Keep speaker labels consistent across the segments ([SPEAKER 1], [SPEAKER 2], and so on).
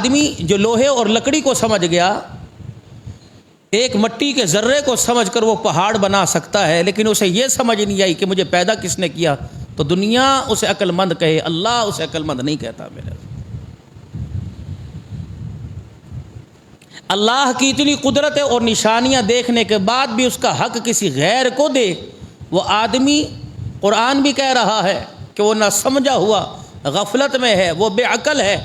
[SPEAKER 1] آدمی جو لوہے اور لکڑی کو سمجھ گیا، ایک مٹی کے ذرے کو سمجھ کر وہ پہاڑ بنا سکتا ہے، لیکن اسے یہ سمجھ نہیں آئی کہ مجھے پیدا کس نے کیا، تو دنیا اسے عقل مند کہے، اللہ اسے عقل مند نہیں کہتا۔ میرے اللہ کی اتنی قدرت اور نشانیاں دیکھنے کے بعد بھی اس کا حق کسی غیر کو دے، وہ آدمی قرآن بھی کہہ رہا ہے کہ وہ نہ سمجھا ہوا غفلت میں ہے، وہ بے عقل ہے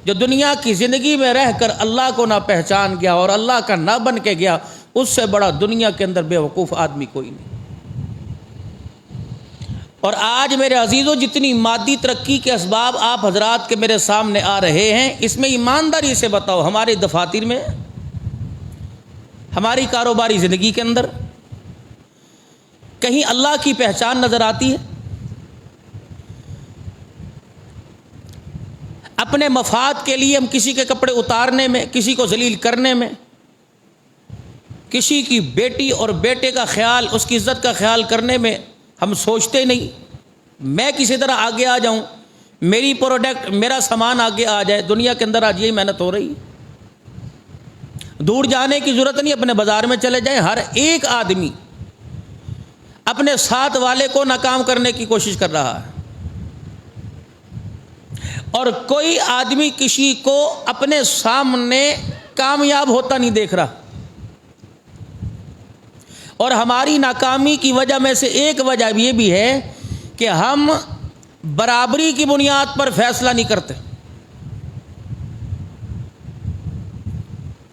[SPEAKER 1] جو دنیا کی زندگی میں رہ کر اللہ کو نہ پہچان گیا اور اللہ کا نہ بن کے گیا۔ اس سے بڑا دنیا کے اندر بے وقوف آدمی کوئی نہیں۔ اور آج میرے عزیزوں، جتنی مادی ترقی کے اسباب آپ حضرات کے میرے سامنے آ رہے ہیں، اس میں ایمانداری سے بتاؤ، ہمارے دفاتر میں، ہماری کاروباری زندگی کے اندر کہیں اللہ کی پہچان نظر آتی ہے؟ اپنے مفاد کے لیے ہم کسی کے کپڑے اتارنے میں، کسی کو ذلیل کرنے میں، کسی کی بیٹی اور بیٹے کا خیال، اس کی عزت کا خیال کرنے میں ہم سوچتے نہیں۔ میں کسی طرح آگے آ جاؤں، میری پروڈکٹ، میرا سامان آگے آ جائے۔ دنیا کے اندر آج یہی محنت ہو رہی ہے۔ دور جانے کی ضرورت نہیں، اپنے بازار میں چلے جائیں، ہر ایک آدمی اپنے ساتھ والے کو ناکام کرنے کی کوشش کر رہا ہے، اور کوئی آدمی کسی کو اپنے سامنے کامیاب ہوتا نہیں دیکھ رہا۔ اور ہماری ناکامی کی وجہ میں سے ایک وجہ یہ بھی ہے کہ ہم برابری کی بنیاد پر فیصلہ نہیں کرتے۔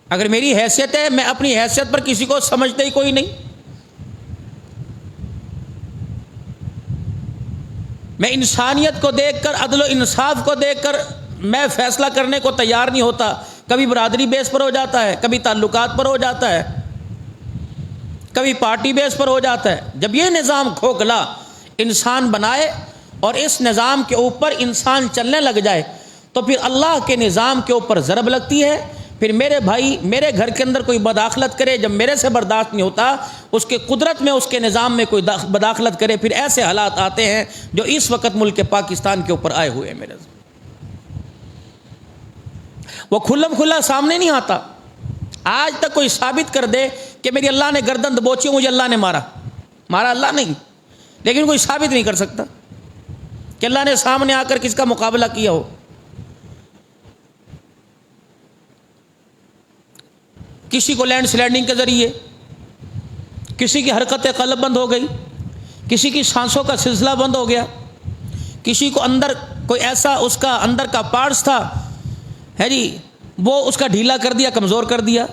[SPEAKER 1] اگر میری حیثیت ہے، میں اپنی حیثیت پر کسی کو سمجھتا ہی کوئی نہیں۔ میں انسانیت کو دیکھ کر، عدل و انصاف کو دیکھ کر میں فیصلہ کرنے کو تیار نہیں ہوتا۔ کبھی برادری بیس پر ہو جاتا ہے، کبھی تعلقات پر ہو جاتا ہے، کبھی پارٹی بیس پر ہو جاتا ہے۔ جب یہ نظام کھوکھلا انسان بنائے اور اس نظام کے اوپر انسان چلنے لگ جائے، تو پھر اللہ کے نظام کے اوپر ضرب لگتی ہے۔ پھر میرے بھائی، میرے گھر کے اندر کوئی بداخلت کرے، جب میرے سے برداشت نہیں ہوتا، اس کے قدرت میں، اس کے نظام میں کوئی بداخلت کرے، پھر ایسے حالات آتے ہیں جو اس وقت ملک پاکستان کے اوپر آئے ہوئے ہیں۔ میرے وہ کھلم کھلا سامنے نہیں آتا۔ آج تک کوئی ثابت کر دے کہ میری اللہ نے گردن دبوچی، مجھے اللہ نے مارا اللہ نہیں، لیکن کوئی ثابت نہیں کر سکتا کہ اللہ نے سامنے آ کر کس کا مقابلہ کیا ہو۔ کسی کو لینڈ سلائڈنگ کے ذریعے، کسی کی حرکت قلب بند ہو گئی، کسی کی سانسوں کا سلسلہ بند ہو گیا، کسی کو اندر کوئی ایسا اس کا اندر کا پارٹس تھا ہے جی، وہ اس کا ڈھیلا کر دیا، کمزور کر دیا۔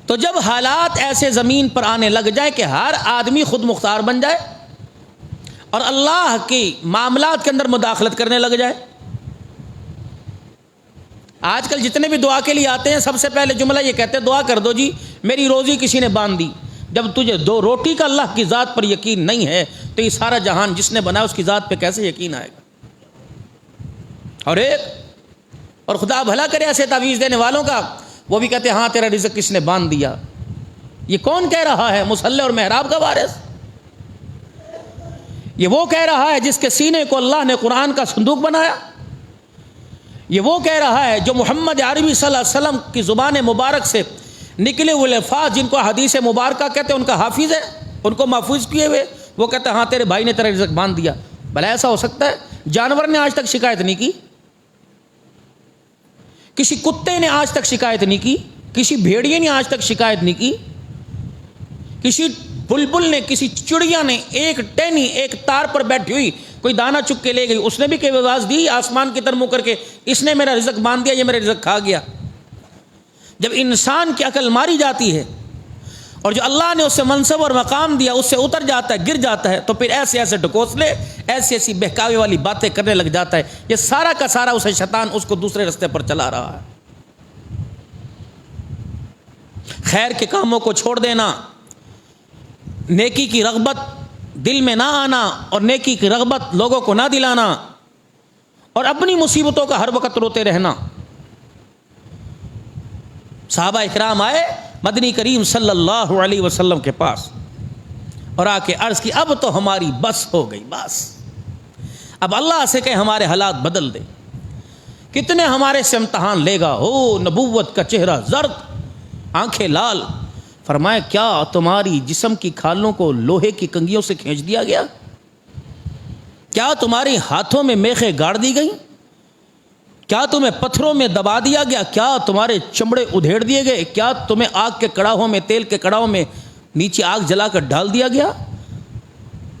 [SPEAKER 1] تو جب حالات ایسے زمین پر آنے لگ جائے کہ ہر آدمی خود مختار بن جائے اور اللہ کی معاملات کے اندر مداخلت کرنے لگ جائے۔ آج کل جتنے بھی دعا کے لیے آتے ہیں، سب سے پہلے جملہ یہ کہتے ہیں، دعا کر دو جی میری روزی کسی نے باندھ دی۔ جب تجھے دو روٹی کا اللہ کی ذات پر یقین نہیں ہے، تو یہ سارا جہان جس نے بنایا اس کی ذات پہ کیسے یقین آئے گا؟ اور خدا بھلا کرے ایسے تعویذ دینے والوں کا، وہ بھی کہتے ہیں ہاں تیرا رزق کس نے باندھ دیا۔ یہ کون کہہ رہا ہے؟ مصلی اور محراب کا وارث۔ یہ وہ کہہ رہا ہے جس کے سینے کو اللہ نے قرآن کا صندوق بنایا۔ یہ وہ کہہ رہا ہے جو محمد عربی صلی اللہ علیہ وسلم کی زبان مبارک سے نکلے ہوئے الفاظ، جن کو حدیث مبارکہ کہتے ہیں، ان کا حافظ ہے، ان کو محفوظ کیے ہوئے، وہ کہتے ہیں ہاں تیرے بھائی نے تیرا رزق باندھ دیا۔ بھلا ایسا ہو سکتا ہے؟ جانور نے آج تک شکایت نہیں کی، کسی کتے نے آج تک شکایت نہیں کی، کسی بھیڑیے نے آج تک شکایت نہیں کی، کسی بلبل نے، کسی چڑیا نے، ایک ٹہنی ایک تار پر بیٹھی ہوئی کوئی دانہ چک کے لے گئی، اس نے بھی کوئی آواز دی آسمان کی طرف منہ کر کے، اس نے میرا رزق باندھ دیا، یہ میرا رزق کھا گیا؟ جب انسان کی عقل ماری جاتی ہے اور جو اللہ نے اسے منصب اور مقام دیا اس سے اتر جاتا ہے، گر جاتا ہے، تو پھر ایسے ایسے ڈھکوسلے، ایسی ایسی بہکاوے والی باتیں کرنے لگ جاتا ہے۔ یہ سارا کا سارا اسے شیطان اس کو دوسرے رستے پر چلا رہا ہے۔ خیر کے کاموں کو چھوڑ دینا، نیکی کی رغبت دل میں نہ آنا اور نیکی کی رغبت لوگوں کو نہ دلانا، اور اپنی مصیبتوں کا ہر وقت روتے رہنا۔ صحابہ اکرام آئے مدنی کریم صلی اللہ علیہ وسلم کے پاس اور آ کے عرض کی اب تو ہماری بس ہو گئی، بس اب اللہ سے کہ ہمارے حالات بدل دے. کتنے ہمارے سے امتحان لے گا. او نبوت کا چہرہ زرد، آنکھیں لال. فرمایا کیا تمہاری جسم کی کھالوں کو لوہے کی کنگھیوں سے کھینچ دیا گیا؟ کیا تمہاری ہاتھوں میں میخیں گاڑ دی گئیں؟ کیا تمہیں پتھروں میں دبا دیا گیا؟ کیا تمہارے چمڑے ادھیڑ دیے گئے؟ کیا تمہیں آگ کے کڑاہوں میں، تیل کے کڑاہوں میں نیچے آگ جلا کر ڈال دیا گیا؟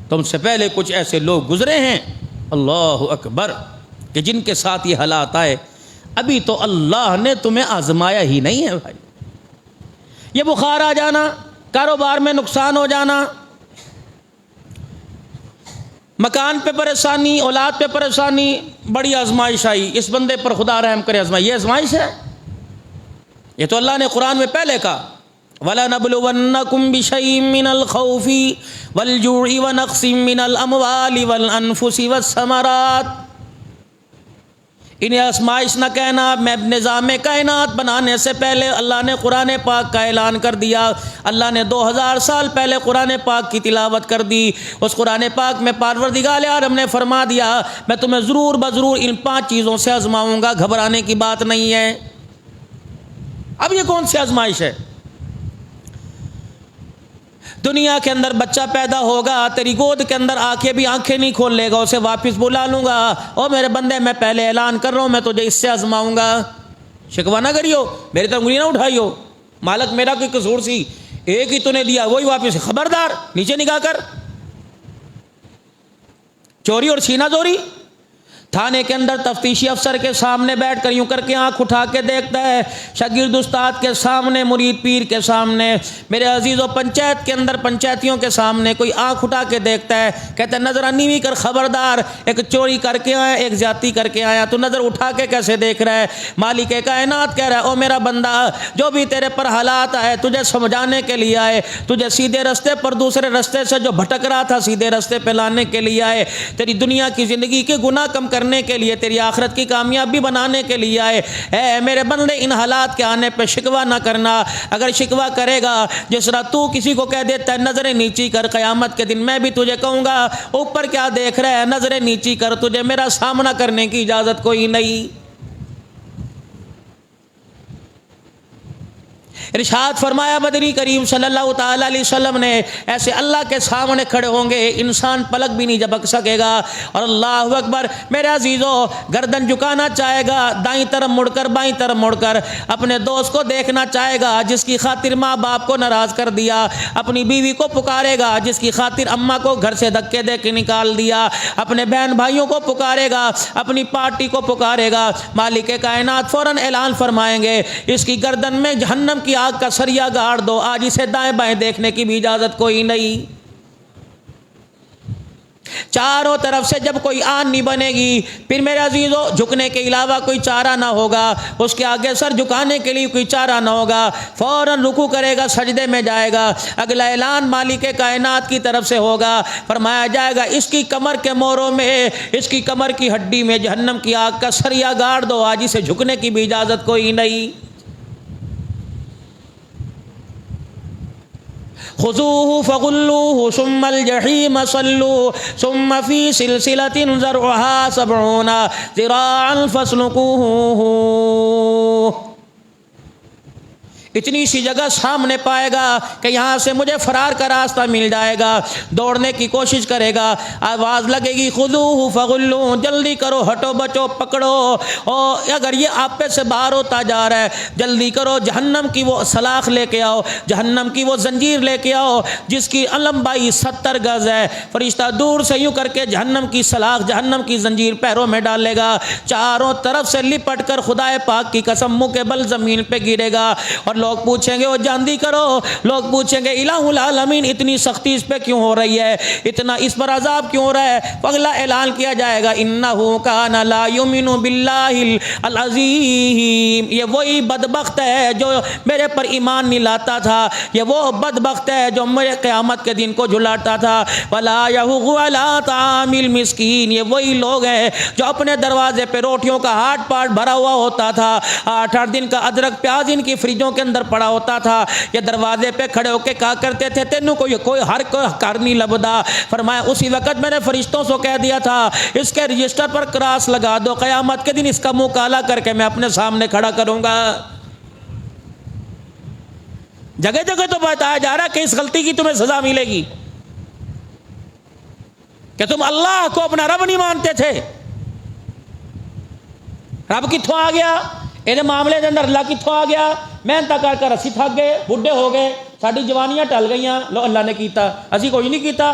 [SPEAKER 1] تم سے پہلے کچھ ایسے لوگ گزرے ہیں، اللہ اکبر، کہ جن کے ساتھ یہ حالات آئے. ابھی تو اللہ نے تمہیں آزمایا ہی نہیں ہے بھائی. یہ بخار آ جانا، کاروبار میں نقصان ہو جانا، مکان پہ پریشانی، اولاد پہ پریشانی، بڑی آزمائش آئی، اس بندے پر خدا رحم کرے آزمائش. یہ آزمائش ہے؟ یہ تو اللہ نے قرآن میں پہلے کہا وَلَنَبْلُوَنَّكُمْ بِشَيْءٍ مِّنَ الْخَوْفِ وَالْجُوعِ وَنَقْصٍ مِّنَ الْأَمْوَالِ وَالْأَنفُسِ وَالثَّمَرَاتِ. انہیں آزمائش نہ کہنا. میں نظام کائنات بنانے سے پہلے اللہ نے قرآن پاک کا اعلان کر دیا. اللہ نے 2000 سال پہلے قرآن پاک کی تلاوت کر دی. اس قرآن پاک میں پروردگار عالم نے فرما دیا میں تمہیں ضرور بضرور ان 5 چیزوں سے آزماؤں گا، گھبرانے کی بات نہیں ہے. اب یہ کون سی آزمائش ہے؟ دنیا کے اندر بچہ پیدا ہوگا، تیری گود کے اندر آ کے بھی آنکھیں نہیں کھول لے گا، اسے واپس بلا لوں گا. او میرے بندے، میں پہلے اعلان کر رہا ہوں میں تجھے اس سے آزماؤں گا. شکوہ نہ کریو، میری طرف انگلی نہ اٹھائیو. مالک میرا کوئی قصور سی، ایک ہی تو نے دیا وہی واپس. خبردار، نیچے نگاہ کر. چوری اور سینہ زوری. تھانے کے اندر تفتیشی افسر کے سامنے بیٹھ کر یوں کر کے آنکھ اٹھا کے دیکھتا ہے، شاگرد استاد کے سامنے، مرید پیر کے سامنے، میرے عزیزوں پنچایت کے اندر پنچایتیوں کے سامنے کوئی آنکھ اٹھا کے دیکھتا ہے، کہتا ہے نظر نیوی کر، خبردار، ایک چوری کر کے آیا، ایک زیادتی کر کے آیا، تو نظر اٹھا کے کیسے دیکھ رہا ہے؟ مالک کائنات کہہ رہا ہے او میرا بندہ، جو بھی تیرے پر حالات آئے تجھے سمجھانے کے لیے آئے، تجھے سیدھے رستے پر دوسرے رستے سے جو بھٹک رہا تھا سیدھے رستے پہ لانے کے لیے آئے، تیری دنیا کی زندگی کے گناہ کم کرنے کے لیے، تیری آخرت کی کامیابی بنانے کے لیے آئے. اے میرے بندے، ان حالات کے آنے پہ شکوہ نہ کرنا. اگر شکوہ کرے گا، جس طرح تو کسی کو کہہ دیتا ہے نظریں نیچی کر، قیامت کے دن میں بھی تجھے کہوں گا اوپر کیا دیکھ رہا ہے، نظریں نیچی کر، تجھے میرا سامنا کرنے کی اجازت کوئی نہیں. ارشاد فرمایا مدنی کریم صلی اللہ تعالی علیہ وسلم نے، ایسے اللہ کے سامنے کھڑے ہوں گے انسان پلک بھی نہیں جھپک سکے گا. اور اللہ اکبر، میرے عزیزو، گردن جھکانا چاہے گا، دائیں طرف مڑ کر، بائیں طرف مڑ کر اپنے دوست کو دیکھنا چاہے گا جس کی خاطر ماں باپ کو ناراض کر دیا، اپنی بیوی کو پکارے گا جس کی خاطر اماں کو گھر سے دھکے دے کے نکال دیا، اپنے بہن بھائیوں کو پکارے گا، اپنی پارٹی کو پکارے گا. مالک کائنات فوراً اعلان فرمائیں گے اس کی گردن میں جہنم کی آگ کا سریا گاڑ دو، آج اسے دائیں بائیں دیکھنے کی بھی اجازت کوئی نہیں. چاروں طرف سے جب کوئی آن نہیں بنے گی، پھر میرے عزیزو جھکنے کے علاوہ کوئی چارہ نہ ہوگا، اس کے آگے سر جھکانے کے لیے کوئی چارہ نہ ہوگا، فوراً رکوع کرے گا، سجدے میں جائے گا. اگلا اعلان مالک کائنات کی طرف سے ہوگا، فرمایا جائے گا اس کی کمر کے موروں میں، اس کی کمر کی ہڈی میں جہنم کی آگ کا سریا گاڑ دو، آج اسے جھکنے کی بھی اجازت کوئی نہیں. خذوه فغلوه ثم الجحيم صلوه ثم في سلسلة ذرعها 70 ذراعا فاسلكوه. اتنی سی جگہ سامنے پائے گا کہ یہاں سے مجھے فرار کا راستہ مل جائے گا، دوڑنے کی کوشش کرے گا، آواز لگے گی خذوہ فغلوہ، جلدی کرو، ہٹو بچو، پکڑو. اور اگر یہ آپ پہ سے باہر ہوتا جا رہا ہے، جلدی کرو، جہنم کی وہ سلاخ لے کے آؤ، جہنم کی وہ زنجیر لے کے آؤ جس کی لمبائی 70 گز ہے. فرشتہ دور سے یوں کر کے جہنم کی سلاخ، جہنم کی زنجیر پیروں میں ڈالے گا، چاروں طرف سے لپٹ کر خدا پاک کی قسم منہ کے بل زمین پہ گرے گا. اور لوگ پوچھیں گے وہ جاندی کرو، لوگ پوچھیں گے الہ العالمین اتنی سختی اس پہ کیوں ہو رہی ہے، اتنا اس پر عذاب کیوں ہو رہا ہے؟ اگلا اعلان کیا جائے گا انہ کان لا یؤمن باللہ العظیم، یہ وہی بدبخت ہے جو میرے پر ایمان نہیں لاتا تھا، یہ وہ بدبخت ہے جو میرے قیامت کے دن کو جھلاتا تھا. ولا یحض علی طعام المسکین، یہ وہی لوگ ہیں جو اپنے دروازے پہ روٹیوں کا ہاٹ پاٹ بھرا ہوا ہوتا تھا، 8 دن کا ادرک پیاز ان کی فریجوں کے اندر اندر پڑا ہوتا تھا، یہ دروازے پہ کھڑے ہو کے کہا کرتے تھے تینوں کوئی ہر کر نہیں لبدا. فرمایا اسی وقت میں نے فرشتوں سے کہہ دیا تھا اس کے رجسٹر پر کراس لگا دو، قیامت کے دن اس کا منہ کالا کر کے میں اپنے سامنے کھڑا کروں گا. جگہ جگہ تو بتایا جا رہا کہ اس غلطی کی تمہیں سزا ملے گی کہ تم اللہ کو اپنا رب نہیں مانتے تھے. رب کتوں آ گیا یہ معاملے کے اندر؟ اللہ کتوں آ گیا؟ محنت کر کر اسی تھک گئے، بڈھے ہو گئے، ساری جوانیاں ٹل گئیاں، لو اللہ نے کیتا، اسی کوئی نہیں کیتا.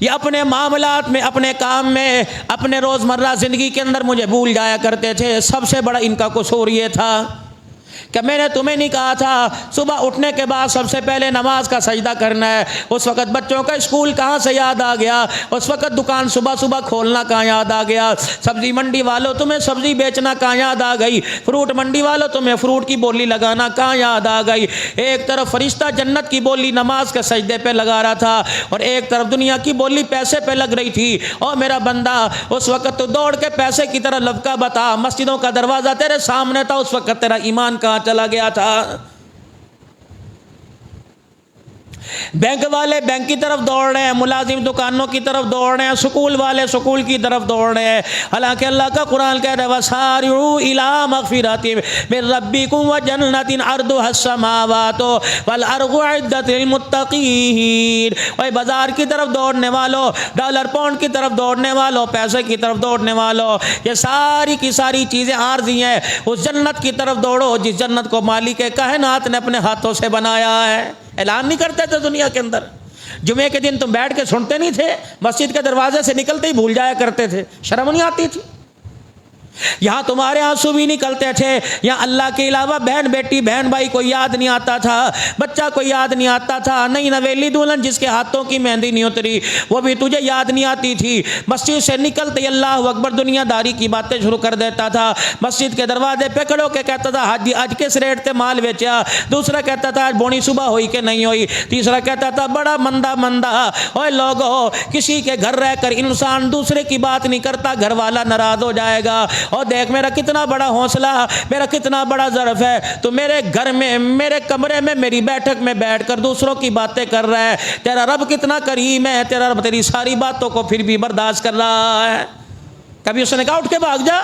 [SPEAKER 1] یہ اپنے معاملات میں، اپنے کام میں، اپنے روزمرہ زندگی کے اندر مجھے بھول جایا کرتے تھے. سب سے بڑا ان کا قصور یہ تھا کہ میں نے تمہیں نہیں کہا تھا صبح اٹھنے کے بعد سب سے پہلے نماز کا سجدہ کرنا ہے؟ اس وقت بچوں کا اسکول کہاں سے یاد آ گیا؟ اس وقت دکان صبح صبح کھولنا کہاں یاد آ گیا؟ سبزی منڈی والوں تمہیں سبزی بیچنا کہاں یاد آ گئی؟ فروٹ منڈی والوں تمہیں فروٹ کی بولی لگانا کہاں یاد آ گئی؟ ایک طرف فرشتہ جنت کی بولی نماز کے سجدے پہ لگا رہا تھا اور ایک طرف دنیا کی بولی پیسے پہ لگ رہی تھی. اور میرا بندہ اس وقت تو دوڑ کے پیسے کی طرح لبکا بتا، مسجدوں کا دروازہ تیرے سامنے تھا، اس وقت تیرا ایمان کہاں چلا گیا تھا؟ بینک والے بینک کی طرف دوڑ رہے ہیں، ملازم دکانوں کی طرف دوڑ رہے ہیں، سکول والے سکول کی طرف دوڑ رہے ہیں. حالانکہ اللہ کا قرآن کہہ رہا ہے وَسَارِعُوا إِلَىٰ مَغْفِرَةٍ مِّن رَّبِّكُمْ وَجَنَّةٍ عَرْضُهَا السَّمَاوَاتُ وَالْأَرْضُ أُعِدَّتْ لِلْمُتَّقِينَ. اوے بازار کی طرف دوڑنے والوں، ڈالر پاؤنڈ کی طرف دوڑنے والوں، پیسے کی طرف دوڑنے والوں، یہ ساری کی ساری چیزیں عارضی ہیں. اس جنت کی طرف دوڑو جس جنت کو مالک کائنات نے اپنے ہاتھوں سے بنایا ہے. اعلان نہیں کرتے تھے دنیا کے اندر؟ جمعے کے دن تم بیٹھ کے سنتے نہیں تھے؟ مسجد کے دروازے سے نکلتے ہی بھول جایا کرتے تھے، شرم نہیں آتی تھی؟ یہاں تمہارے آنسو بھی نکلتے تھے، یہاں اللہ کے علاوہ بہن بیٹی بہن بھائی کوئی یاد نہیں آتا تھا، بچہ کوئی یاد نہیں آتا تھا، نئی نویلی دلہن جس کے ہاتھوں کی مہندی نہیں اتری وہ بھی تجھے یاد نہیں آتی تھی. مسجد سے نکلتے اللہ اکبر دنیا داری کی باتیں شروع کر دیتا تھا. مسجد کے دروازے پہ کھڑو کے کہتا تھا حاجی آج کس ریٹ سے مال بیچا، دوسرا کہتا تھا آج بونی صبح ہوئی کہ نہیں ہوئی، تیسرا کہتا تھا بڑا مندہ مندہ. اوے لوگو، کسی کے گھر رہ کر انسان دوسرے کی بات نہیں کرتا، گھر والا ناراض ہو جائے گا. اور دیکھ میرا کتنا بڑا حوصلہ، میرا کتنا بڑا ظرف ہے، تو میرے گھر میں، میرے کمرے میں، میری بیٹھک میں بیٹھ کر دوسروں کی باتیں کر رہا ہے. تیرا رب کتنا کریم ہے، تیرا رب تیری ساری باتوں کو پھر بھی برداشت کر رہا ہے. کبھی اس نے کہا اٹھ کے بھاگ جا؟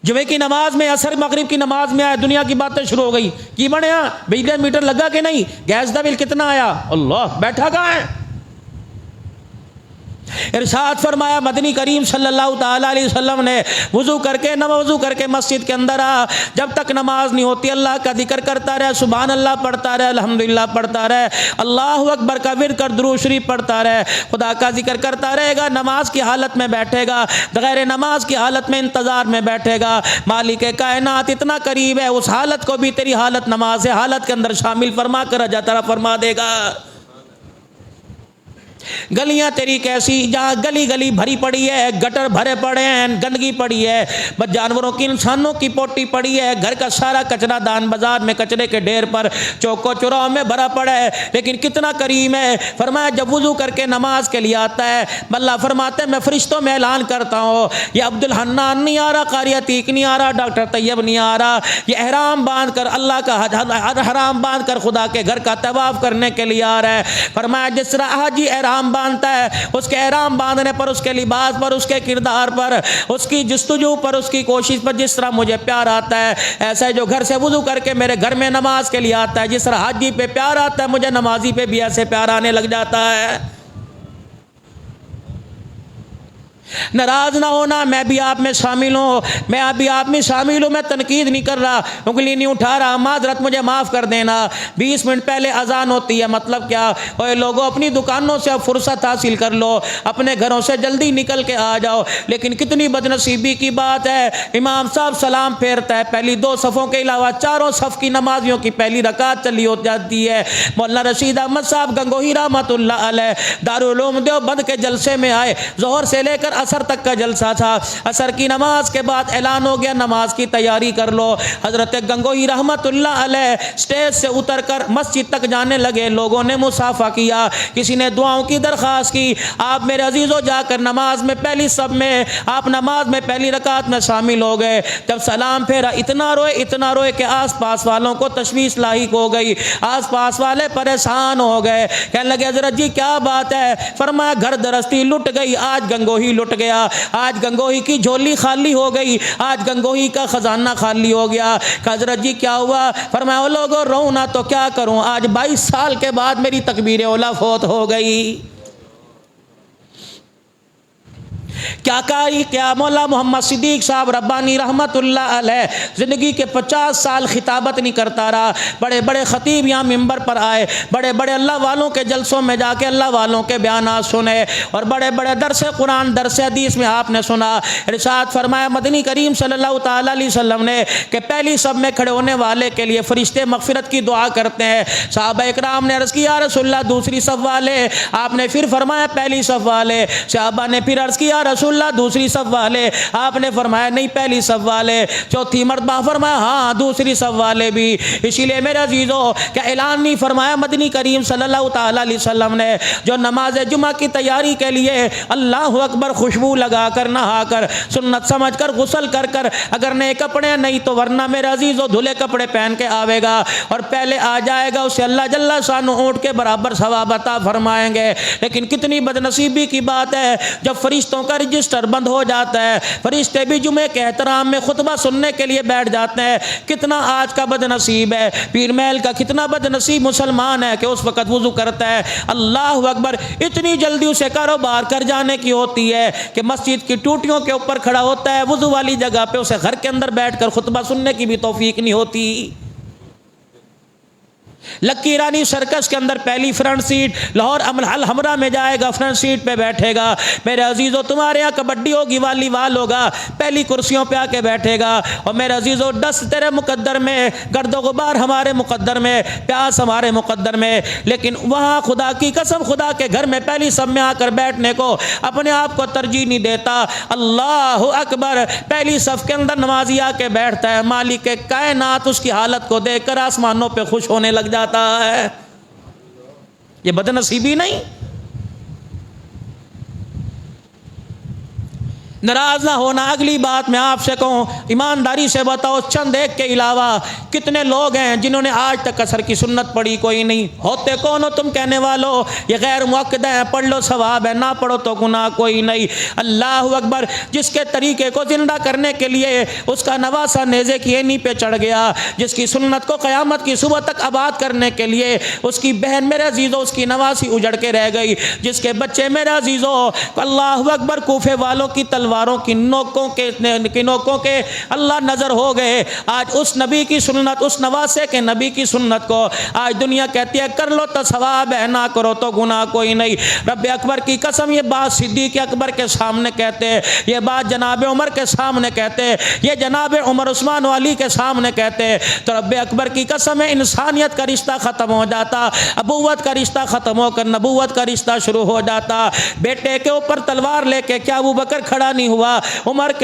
[SPEAKER 1] جمعے کی نماز میں، عصر مغرب کی نماز میں آئے، دنیا کی باتیں شروع ہو گئی. کی بنیا؟ بجلی میٹر لگا کہ نہیں؟ گیس کا بل کتنا آیا؟ اللہ، بیٹھا کہاں ہے؟ ارشاد فرمایا مدنی کریم صلی اللہ تعالیٰ علیہ وسلم نے وضو کر کے وضو کر کے مسجد کے اندر آ، جب تک نماز نہیں ہوتی اللہ کا ذکر کرتا رہے، سبحان اللہ پڑھتا رہے، الحمدللہ پڑھتا رہے، اللہ اکبر کا ورد کر درود شریف پڑھتا رہے، خدا کا ذکر کرتا رہے گا. نماز کی حالت میں بیٹھے گا، غیر نماز کی حالت میں انتظار میں بیٹھے گا. مالک کائنات اتنا قریب ہے، اس حالت کو بھی تیری حالت نماز حالت کے اندر شامل فرما کر اجا ترا فرما دے گا. گلیاں تیری کیسی، جہاں گلی گلی بھری پڑی ہے، گٹر بھرے پڑے ہیں، گندگی پڑی ہے، بس جانوروں کی انسانوں کی پوٹی پڑی ہے، گھر کا سارا کچرا دان بازار میں کچرے کے ڈھیر پر چوکو چوراہوں میں بھرا پڑا ہے. لیکن کتنا کریم ہے، فرمایا جب وضو کر کے نماز کے لیے آتا ہے اللہ فرماتے ہیں میں فرشتوں میں اعلان کرتا ہوں یہ عبد الحنان نہیں آ رہا، قاری عتیق نہیں آ رہا، ڈاکٹر طیب نہیں آ رہا، یہ احرام باندھ کر اللہ کا حرام باندھ کر خدا کے گھر کا طواف کرنے کے لیے آ رہا ہے. فرمایا جس طرح حاجی احرام باندھتا ہے، اس کے احرام باندھنے پر، اس کے لباس پر، اس کے کردار پر، اس کی جستجو پر، اس کی کوشش پر جس طرح مجھے پیار آتا ہے، ایسا جو گھر سے وضو کر کے میرے گھر میں نماز کے لیے آتا ہے، جس طرح حاجی پہ پیار آتا ہے مجھے نمازی پہ بھی ایسے پیار آنے لگ جاتا ہے. ناراض نہ ہونا، میں بھی آپ میں شامل ہوں، میں ابھی آپ میں شامل ہوں، میں تنقید نہیں کر رہا، انگلی نہیں اٹھا رہا، معذرت مجھے معاف کر دینا. 20 منٹ پہلے اذان ہوتی ہے، مطلب کیا؟ اوے لوگوں اپنی دکانوں سے فرصت حاصل کر لو، اپنے گھروں سے جلدی نکل کے آ جاؤ. لیکن کتنی بد نصیبی کی بات ہے، امام صاحب سلام پھیرتا ہے، پہلی 2 صفوں کے علاوہ چاروں صف کی نمازیوں کی پہلی رکعت چلی ہو جاتی ہے. مولانا رشید احمد صاحب گنگوہی رحمۃ اللہ علیہ دارالعلوم دیوبند کے جلسے میں آئے، ظہر سے لے کر عصر تک کا جلسہ تھا. عصر کی نماز کے بعد اعلان ہو گیا نماز کی تیاری کر لو. حضرت گنگوہی رحمت اللہ علیہ اسٹیج سے اتر کر مسجد تک جانے لگے. لوگوں نے مصافحہ کیا, کسی نے دعاؤں کی درخواست کی. آپ میرے عزیزو جا کر نماز میں پہلی صف میں, آپ نماز میں پہلی رکعت میں شامل ہو گئے. جب سلام پھیرا اتنا روئے کہ آس پاس والوں کو تشویش لاحق ہو گئی. آس پاس والے پریشان ہو گئے, کہنے لگے حضرت جی کیا بات ہے؟ فرمایا گھر درستی لٹ گئی, آج گنگوہی لٹ گیا, آج گنگوہی کی جھولی خالی ہو گئی, آج گنگوہی کا خزانہ خالی ہو گیا. کہ حضرت جی کیا ہوا؟ فرمایا او لوگو رو نہ تو کیا کروں, آج 22 سال کے بعد میری تکبیر اولیٰ فوت ہو گئی. کیا کہا کیا مولا محمد صدیق صاحب ربانی رحمت اللہ علیہ زندگی کے 50 سال خطابت نہیں کرتا رہا. بڑے بڑے خطیب یہاں ممبر پر آئے, بڑے بڑے اللہ والوں کے جلسوں میں جا کے اللہ والوں کے بیانات سنے, اور بڑے بڑے درس قرآن درس حدیث میں آپ نے سنا. ارشاد فرمایا مدنی کریم صلی اللہ تعالیٰ علیہ وسلم نے کہ پہلی صف میں کھڑے ہونے والے کے لیے فرشتے مغفرت کی دعا کرتے ہیں. صحابہ اکرام نے عرض کیا یا رسول اللہ دوسری صف والے؟ آپ نے پھر فرمایا پہلی صف والے. صحابہ نے پھر عرض کیا رسول اللہ دوسری صف والے؟ آپ نے فرمایا نہیں پہلی صف والے. چوتھی مرتبہ فرمایا ہاں دوسری صف والے بھی. اسی لیے میرے عزیزو کیا اعلان نہیں فرمایا مدنی کریم صلی اللہ تعالیٰ علیہ وسلم نے جو نماز جمعہ کی تیاری کے لیے اللہ اکبر خوشبو لگا کر نہا کر سنت سمجھ کر غسل کر کر, اگر نئے کپڑے نہیں تو ورنہ میرے عزیزو دھلے کپڑے پہن کے آوے گا اور پہلے آ جائے گا, اسے اللہ جل شانہ اونٹ کے برابر ثواب عطا فرمائیں گے. لیکن کتنی بدنصیبی کی بات ہے جب فرشتوں کا رجسٹر بند ہو جاتا ہے, فرشتے بھی جمعے کے احترام میں خطبہ سننے کے لیے بیٹھ جاتے ہیں. کتنا آج کا بد نصیب ہے, پیر محل کا کتنا بد نصیب مسلمان ہے کہ اس وقت وضو کرتا ہے اللہ اکبر, اتنی جلدی اسے کاروبار کر جانے کی ہوتی ہے کہ مسجد کی ٹوٹیوں کے اوپر کھڑا ہوتا ہے, وضو والی جگہ پہ اسے گھر کے اندر بیٹھ کر خطبہ سننے کی بھی توفیق نہیں ہوتی. لکی رانی سرکس کے اندر پہلی فرنٹ سیٹ, لاہور الحمرا میں جائے گا فرنٹ سیٹ پہ بیٹھے گا. میرے عزیزو تمہارے یہاں کبڈی ہوگی والی وال ہوگا, پہلی کرسیوں پہ آ کے بیٹھے گا. اور میرے عزیزو ڈس تیرے مقدر میں, گرد و غبار ہمارے مقدر میں, پیاس ہمارے مقدر میں, لیکن وہاں خدا کی قسم خدا کے گھر میں پہلی سب میں آ کر بیٹھنے کو اپنے آپ کو ترجیح نہیں دیتا. اللہ اکبر, پہلی صف کے اندر نمازی آ کے بیٹھتا ہے, مالک کائنات اس کی حالت کو دیکھ کر آسمانوں پہ خوش ہونے لگ جاتا ہے. یہ بدنصیبی نہیں؟ ناراض نہ ہونا. اگلی بات میں آپ سے کہوں, ایمانداری سے بتاؤ چند ایک کے علاوہ کتنے لوگ ہیں جنہوں نے آج تک عصر کی سنت پڑھی؟ کوئی نہیں. ہوتے کون ہو تم کہنے والو؟ یہ غیر مؤکد ہیں, پڑھ لو ثواب ہے, نہ پڑھو تو گناہ کوئی نہیں. اللہ اکبر, جس کے طریقے کو زندہ کرنے کے لیے اس کا نواسا نیزے کی اینی پہ چڑھ گیا, جس کی سنت کو قیامت کی صبح تک آباد کرنے کے لیے اس کی بہن میرے عزیزو اس کی نواسی اجڑ کے رہ گئی, جس کے بچے میرے عزیزو اللہ اکبر کوفے والوں کی تلواروں کی نوکوں کے اللہ نظر ہو گئے. آج اس نبی کی سنت, اس نواسے کے نبی کی سنت کو آج دنیا کہتی ہے کر لو تو ثواب ہے, نہ کرو تو گناہ کوئی نہیں. رب اکبر کی قسم یہ بات صدیق اکبر کے سامنے کہتے, یہ بات جناب عمر کے سامنے کہتے, یہ جناب عمر عثمان علی کے سامنے کہتے, تو رب اکبر کی قسم ہے انسانیت کا رشتہ ختم ہو جاتا, ابوت کا رشتہ ختم ہو کر نبوت کا رشتہ شروع ہو جاتا. بیٹے کے اوپر تلوار لے کے کیا ابو بکر کھڑا نہیں ہوا؟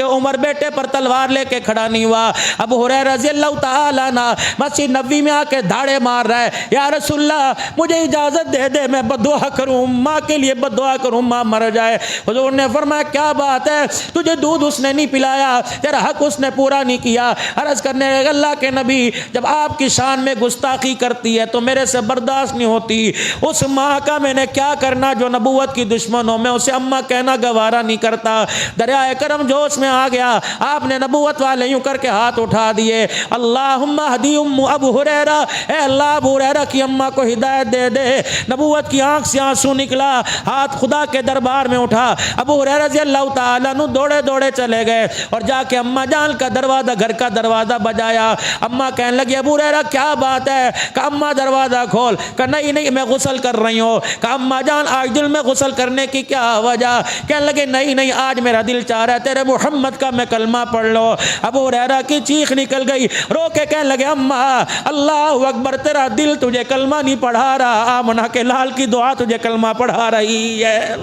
[SPEAKER 1] عمر بیٹے پر تلوار لے کے کھڑا نہیں ہوا. ابو ہریرہ رضی اللہ تعالیٰ عنہ مسجد نبوی میں آ کے دھاڑے مار رہا ہے, یا رسول اللہ مجھے اجازت دے دے میں بددعا کروں, ماں کے لیے بددعا کروں, ماں مر جائے. حضور نے فرمایا کیا بات ہے, تجھے دودھ اس نے نہیں پلایا, تیرا حق اس نے پورا نہیں کیا. عرض کرنے لگے اللہ کے نبی جب آپ کی شان میں گستاخی کرتی ہے تو میرے سے برداشت نہیں ہوتی. اس ماں کا میں نے کیا کرنا جو نبوت کی دشمن ہو, میں اسے اماں کہنا گوارا نہیں کرتا. دریائے کرم جوش میں آ گیا, آپ نے نبوت والے یوں کر کے ہاتھ اٹھا دیے, اللہم اہدی ابو ہریرہ, اے اللہ ابو ہریرہ کی اماں کو ہدایت دے دے. نبوت کی آنکھ سے آنسو نکلا, ہاتھ خدا کے دربار میں اٹھا. ابو ہریرہ رضی اللہ تعالیٰ عنہ دوڑے دوڑے چلے گئے اور جا کے اماں جان کا دروازہ, گھر کا دروازہ بجایا. اماں کہنے لگی ابو ہریرہ کیا بات ہے؟ کہ اماں دروازہ کھول. کہ نہیں میں غسل کر رہی ہوں. کہ اماں جان آج دل میں غسل کرنے کی کیا وجہ؟ کہنے لگے نہیں آج میرا دل چاہ رہا ہے تیرے محمد کا میں کلمہ پڑھ لو. ابو ہریرہ کی چیخ نکل گئی, رو کے کہنے لگے اماں اللہ اکبر, تیرا دل تجھے کلمہ نہیں پڑھا رہا, آمنہ کے لال کی دعا تجھے کلمہ پڑھا رہی ہے.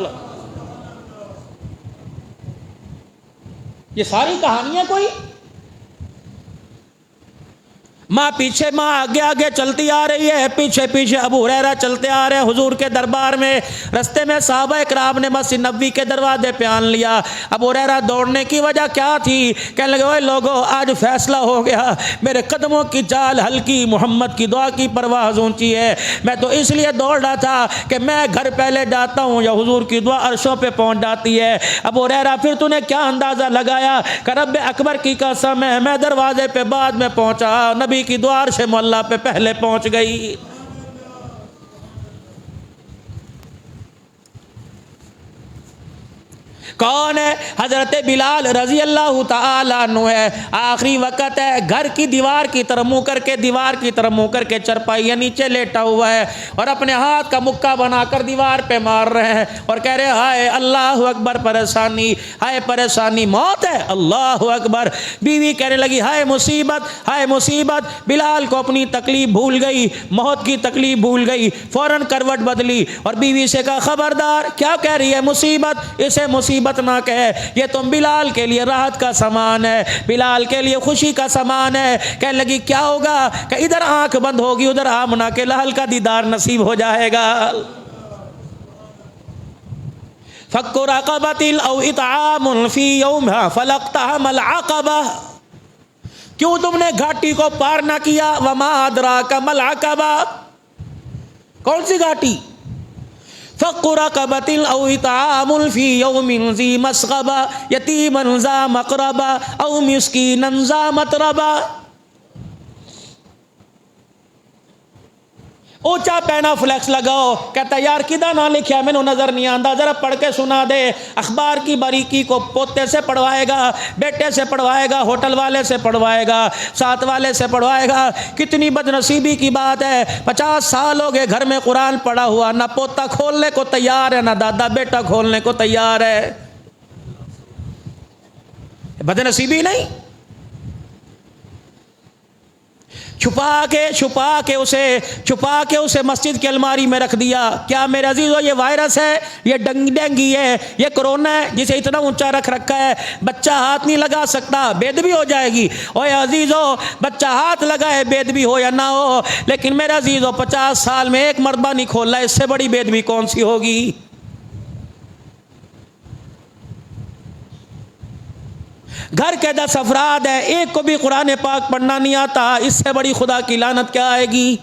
[SPEAKER 1] یہ ساری کہانیاں کوئی ماں پیچھے ماں آگے آگے چلتی آ رہی ہے، پیچھے پیچھے ابو ہریرہ چلتے آ رہے ہیں حضور کے دربار میں. رستے میں صحابہ اکرام نے مسجد نبوی کے دروازے پہ آن لیا. ابو ہریرہ دوڑنے کی وجہ کیا تھی؟ کہنے لگے اوے لوگو، آج فیصلہ ہو گیا، میرے قدموں کی چال ہلکی، محمد کی دعا کی پرواز اونچی ہے. میں تو اس لیے دوڑ رہا تھا کہ میں گھر پہلے جاتا ہوں یا حضور کی دعا عرشوں پہ پہنچ جاتی ہے. ابو ہریرہ پھر تو نے کیا اندازہ لگایا کہ رب اکبر کی قسم ہے میں دروازے پہ بعد میں پہنچا، نبی کی دعا عرش مولا پہ پہلے پہنچ گئی. کون ہے؟ حضرت بلال رضی اللہ تعالیٰ عنہ ہے. آخری وقت ہے، گھر کی دیوار کی طرف منہ کر کے، دیوار کی طرف منہ کر کے چرپائیاں نیچے لیٹا ہوا ہے اور اپنے ہاتھ کا مکہ بنا کر دیوار پہ مار رہے ہیں اور کہہ رہے ہائے اللہ اکبر، پریشانی، ہائے پریشانی، موت ہے، اللہ اکبر. بیوی کہنے لگی ہائے مصیبت، ہائے مصیبت. بلال کو اپنی تکلیف بھول گئی، موت کی تکلیف بھول گئی، فوراً کروٹ بدلی اور بیوی سے کہا خبردار، کیا کہہ رہی ہے؟ مصیبت، اسے مصیبت نہ کہے، یہ تم بلال کے لیے راحت کا سامان ہے، بلال کے لیے خوشی کا سامان ہے. کہنے لگی کیا ہوگا؟ کہ ادھر آنکھ بند ہوگی، ادھر آمنہ کے لحل کا دیدار نصیب ہو جائے گا. فک رقبۃ او اطعام فی یوم فلاقتحم العقبہ. کیوں تم نے گھاٹی کو پار نہ کیا؟ وما ادراک ما العقبہ. کون سی گھاٹی؟ فق رقبۃ او اطعام فی یوم ذی مسغبہ یتیما ذا مقربہ او مسکینا ذا متربہ. اونچا پینا فلیکس لگاؤ. کہتا یار کدھر نہ لکھا ہے، میں نے نظر نہیں آندا، ذرا پڑھ کے سنا دے. اخبار کی باریکی کو پوتے سے پڑھوائے گا، بیٹے سے پڑھوائے گا، ہوٹل والے سے پڑھوائے گا، ساتھ والے سے پڑھوائے گا. کتنی بد نصیبی کی بات ہے، 50 سال ہو گئے گھر میں قرآن پڑھا ہوا، نہ پوتا کھولنے کو تیار ہے، نہ دادا بیٹا کھولنے کو تیار ہے. بد نصیبی نہیں؟ چھپا کے اسے مسجد کی الماری میں رکھ دیا. کیا میرے عزیزو یہ وائرس ہے، یہ ڈینگی ہے، یہ کرونا ہے جسے اتنا اونچا رکھ رکھا ہے، بچہ ہاتھ نہیں لگا سکتا، بے ادبی ہو جائے گی. اوے عزیزو، بچہ ہاتھ لگائے بے ادبی ہو یا نہ ہو، لیکن میرے عزیزو 50 سال میں ایک مرتبہ نہیں کھولا، اس سے بڑی بے ادبی کون سی ہوگی؟ گھر کے 10 افراد ہیں، ایک کو بھی قرآن پاک پڑھنا نہیں آتا، اس سے بڑی خدا کی لعنت کیا آئے گی؟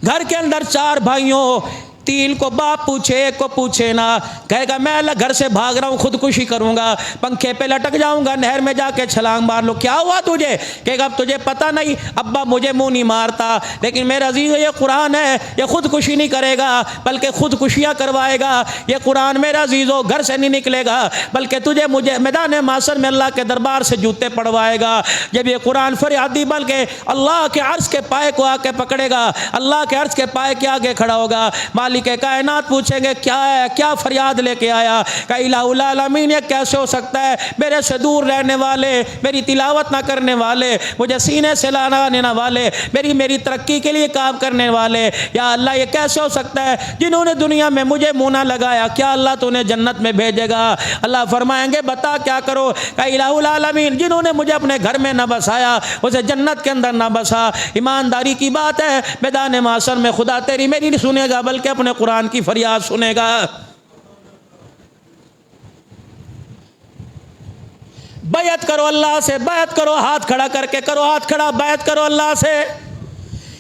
[SPEAKER 1] گھر کے اندر 4 بھائیوں، 3 کو باپ پوچھے، 1 کو پوچھے نہ. کہے گا میں گھر سے بھاگ رہا ہوں، خودکشی کروں گا، پنکھے پہ لٹک جاؤں گا، نہر میں جا کے چھلانگ مار لو. کیا ہوا تجھے؟ کہے گا اب تجھے پتہ نہیں، ابا مجھے منہ نہیں مارتا، لیکن میرے عزیزو یہ قرآن ہے، یہ خودکشی نہیں کرے گا بلکہ خودکشیاں کروائے گا. یہ قرآن میرے عزیزو گھر سے نہیں نکلے گا بلکہ تجھے مجھے میدان محشر میں اللہ کے دربار سے جوتے پڑوائے گا. جب یہ قرآن فریادی بلکہ اللہ کے عرش کے پائے کو آ کے پکڑے گا، اللہ کے عرش کے پائے کے آگے کھڑا ہوگا، مالک کائنات پوچھیں گے کیا ہے، کیا فریاد لے کے آیا؟ کہ الہ العالمین یہ کیسے ہو سکتا ہے، میرے سے دور رہنے والے، میری تلاوت نہ کرنے والے، مجھے سینے سے لانے والے، میری ترقی کے لیے کام کرنے والے، یا اللہ یہ کیسے ہو سکتا ہے جنہوں نے دنیا میں مجھے منہ نہ لگایا، کیا اللہ تو انہیں جنت میں بھیجے گا؟ اللہ فرمائیں گے بتا کیا کرو؟ کہ الہ العالمین جنہوں نے مجھے اپنے گھر میں نہ بسایا اسے جنت کے اندر نہ بسا. ایمانداری کی بات ہے، میدان محشر میں خدا تیری میری نہیں سنے گا بلکہ اپنے قرآن کی فریاد سنے گا. بیعت کرو اللہ سے، بیعت کرو، ہاتھ کھڑا کر کے کرو، ہاتھ کھڑا، بیعت کرو اللہ سے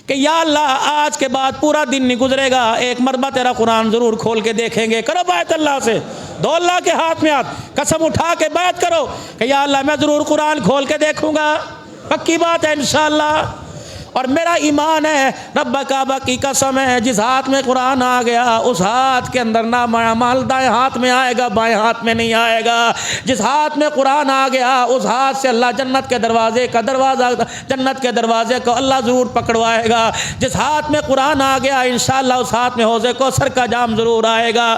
[SPEAKER 1] کہ یا اللہ آج کے بعد پورا دن نہیں گزرے گا، ایک مرتبہ تیرا قرآن ضرور کھول کے دیکھیں گے. کرو بیعت اللہ سے، دو اللہ کے ہاتھ میں ہاتھ، قسم اٹھا کے بیعت کرو کہ یا اللہ میں ضرور قرآن کھول کے دیکھوں گا. پکی بات ہے انشاءاللہ. اور میرا ایمان ہے، رب کعبہ کی قسم ہے، جس ہاتھ میں قرآن آ گیا اس ہاتھ کے اندر نہ مال دائیں ہاتھ میں آئے گا، بائیں ہاتھ میں نہیں آئے گا. جس ہاتھ میں قرآن آ گیا اس ہاتھ سے اللہ جنت کے دروازے کو اللہ ضرور پکڑوائے گا. جس ہاتھ میں قرآن آ گیا انشاءاللہ اس ہاتھ میں حوض کوثر کا جام ضرور آئے گا.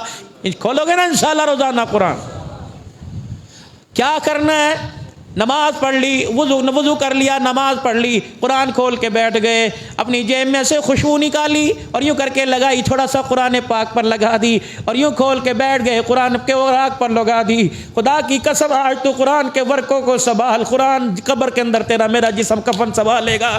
[SPEAKER 1] کھولو گے نا انشاءاللہ روزانہ قرآن؟ کیا کرنا ہے؟ نماز پڑھ لی، وضو کر لیا، نماز پڑھ لی، قرآن کھول کے بیٹھ گئے، اپنی جیب میں سے خوشبو نکالی اور یوں کر کے لگائی، تھوڑا سا قرآن پاک پر لگا دی اور یوں کھول کے بیٹھ گئے، قرآن کے اوراق پر لگا دی۔ خدا کی قسم آج تو قرآن کے ورقوں کو سنبھال، قرآن قبر کے اندر تیرا میرا جسم کفن سنبھالے گا۔